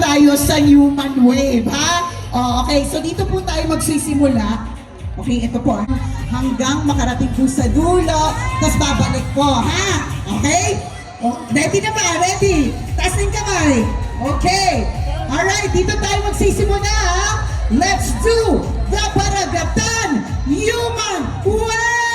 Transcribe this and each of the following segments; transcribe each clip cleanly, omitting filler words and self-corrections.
tayo sa human wave, ha? Oh, okay, so dito po tayo magsisimula. Okay, ito po. Hanggang makarating po sa dulo, tapos babalik po, ha? Okay? Oh, ready na ba? Ready? Taas ng kamay. Okay. Alright, dito tayo magsisimula, ha? Let's do the Paragatan Human Wave!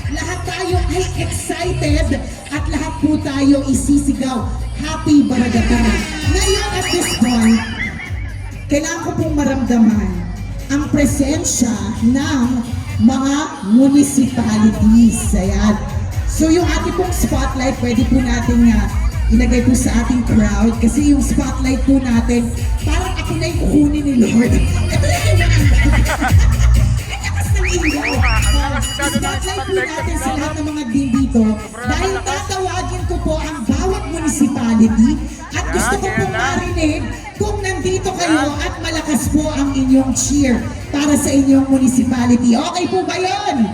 Lahat tayo ay excited at lahat po tayo isisigaw. Happy Baragatan! Ngayon at this point, kailangan ko pong maramdaman ang presensya ng mga municipalities. Ayan. So yung ating pong spotlight, pwede po natin ilagay po sa ating crowd kasi yung spotlight po natin, parang ako na yung kukunin ni Lord. Ito na yung spotlight po natin sa lahat ng mga din dito dahil tatawagin ko po ang bawat municipality at gusto ko pong marinig kung nandito kayo at malakas po ang inyong cheer para sa inyong municipality. Okay po ba yun?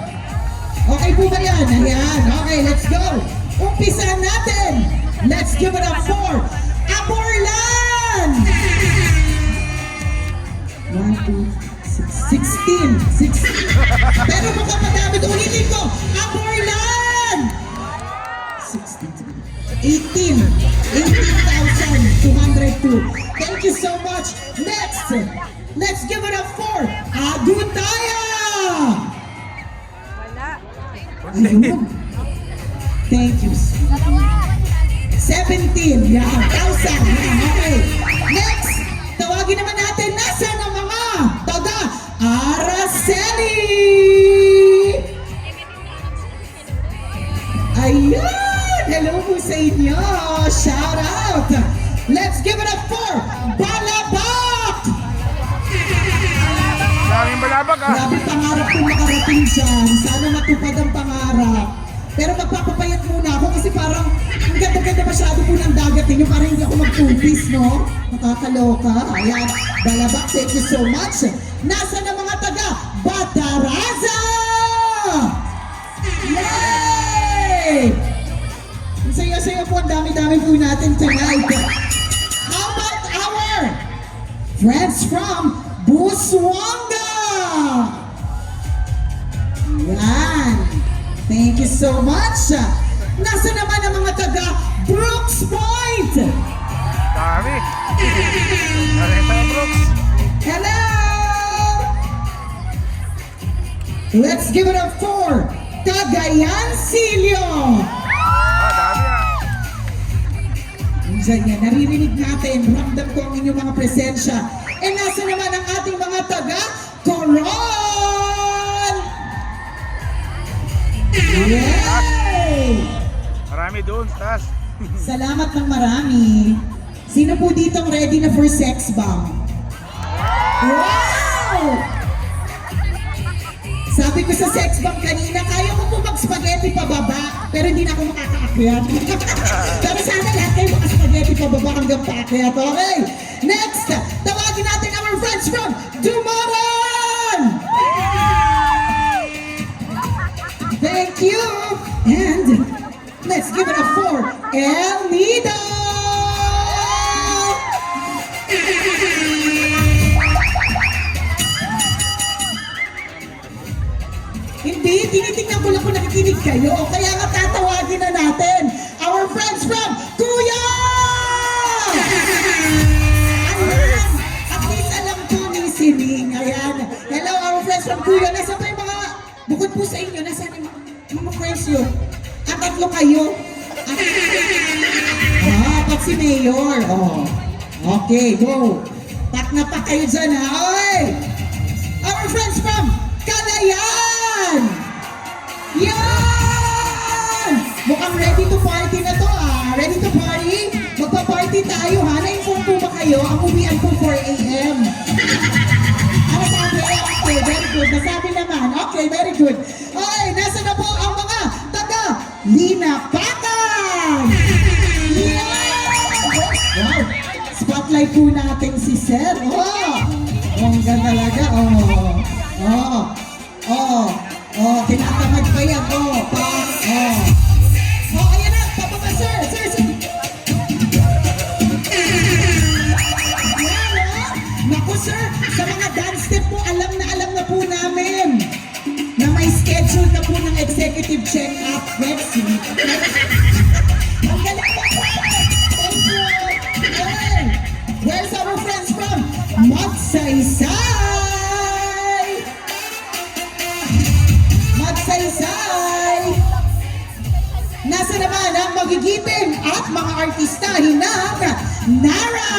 Okay po ba yan? Ayan. Okay, let's go. Umpisahan natin. Let's give it up for Aborlan! 1, 2, 16. Pero mukhang madami. Ulitin ko. Aborlan! 18. 18,202. Thank you so much. Next, let's give it up for Adutaya! Ayun. Thank you. 17. Yeah, 1,000. Okay. Next, tawagin naman natin nasa ng mga taga Araceli! Ayan! Hello po sa inyo! Shout out! Let's give it up for Balabak! Daming balabak, ha? Grabe pangarap kong makarating dyan. Sana matupad ang pangarap. Pero magpapapayat muna ako kasi parang ang ganda-ganda masyado po ng dagat ninyo. Parang hindi ako magtupis, no? Nakakaloka. Ayan. Balabak, thank you so much. Nasa na mga taga Bataraza! Yay! Ang saya-saya po, ang dami-dami po natin tonight. How about our friends from Busuanga? Yan. Thank you so much. Nasa naman ang mga taga Brooks Point? Dami. Narita, Brooks. Hello! Let's give it up for Cagayan Silio. Dami, ha? Diyan yan, naririnig natin, ramdam ko ang inyong mga presensya. E nasa naman ang ating mga taga Coron! Yay! Marami doon, taas. Salamat ng marami. Sino po ditong ready na for sex bomb? Wow! Sabi ko sa sex bomb kanina, kaya ko po mag-spaghetti pababa, pero hindi na ako makakaakyat. Pero sana lahat kayo mag-spaghetti pababa hanggang paakyat. Okay, next, tawagin natin our friends from Dumaran! Thank you! And let's give it up for El Nido! Hindi, tinitingnan ko lang kung nakikinig kayo. Kaya nga tatawagin na natin our friends from Kuya! Ayan! At least alam ko ni Sining. Ayan. Hello, our friends from Kuya. Nasa pa yung mga, bukod po sa inyo, nasa yung mga friends yun? At tatlo kayo. Pag si Mayor. Oh. Okay, go. Pak na pak kayo dyan, ha? Oy! Our friends from Calayan! Yan! Mukhang ready to party na to, ah. Ready to party? Magpa-party tayo, ha? Na-inform po ba kayo? Ang uwian po 4 a.m. Ano sabi? Okay, very good. Nasabi naman. Okay, very good. Okay, nasa na po ang mga taga Linapakan! Yan! Wow! Spotlight po natin si Sir. Oh! Bongga talaga. Oh! Oh! Oh! Oh! Tinatamad pa yan. Oh! Pa! Oh! Oh! Ayan na! Pababa, Sir! Sir! Sir! Yan, oh! Naku, Sir! Sa mga dance step po, alam na po namin na may schedule na po ng executive check-up next week. Ang galing po! Thank you! Hey! Where's our friends from Magsaysay? Magsaysay! Nasa naman ang magigiting at mga artista hinang Nara!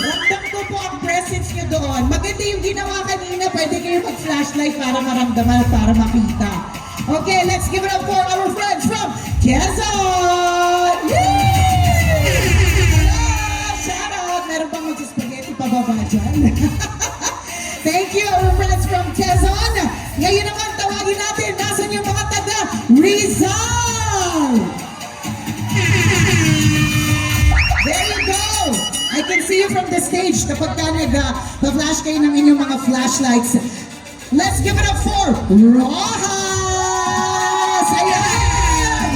Ramdam ko po ang presence nyo doon. Maganda yung ginawa kanina. Pwede kayo mag-flashlight para maramdaman at para makita. Okay, let's give it up for our friends from Quezon! Yay! Shout out! Meron bang mag-spaghetti pababa dyan? Thank you, our friends from Quezon! Ngayon naman, tawagin natin, nasan yung mga taga Rizal? There you go! I can see you from the stage kapag ka nag-flash kayo ng inyong mga flashlights. Let's give it up for Rojas! Ayan!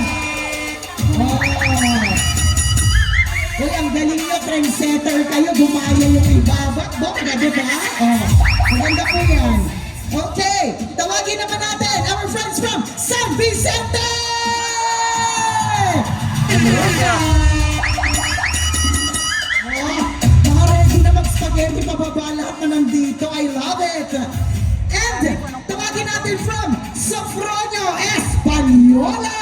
Oh! Uy, ang galing nyo, trendsetter kayo, gumaya yung iba. Bongga, diba? Oh, maganda po yan. Okay, tawagin naman natin our friends from San Vicente! Oh, mga ready na mag-spaghetti pababa, lahat na nandito. I love it! And tawagin natin from Sofronio Española!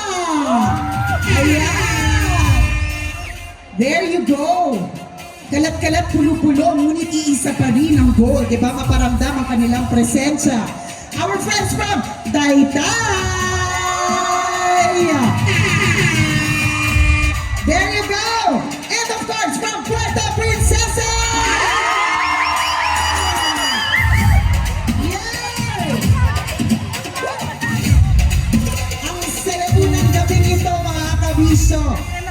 Ayan! There you go! Kalat-kalat, pulo-pulo, ngunit iisa pa rin ang goal. Diba? Maparamdam ang kanilang presensya. Our friends from Taytay! There you go! And of course, from Puerto Princesa! Yay! Ang saya po ng gabi nito, mga kabisyo.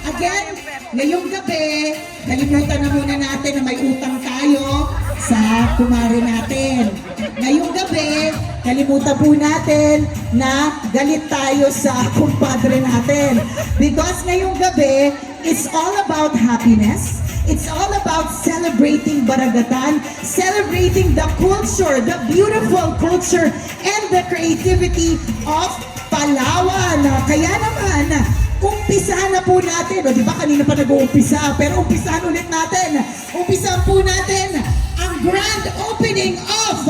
Again, ngayong gabi, kalimutan na muna natin na may utang tayo sa kumare natin. Ngayong gabi, kalimutan po natin na galit tayo sa kumpadre natin. Because ngayong gabi, it's all about happiness. It's all about celebrating Baragatan, celebrating the culture, the beautiful culture, and the creativity of Palawan. Kaya naman, umpisahan na po natin. O, di ba kanina pa nag-uumpisa? Pero umpisahan ulit natin. Umpisahan po natin ang grand opening of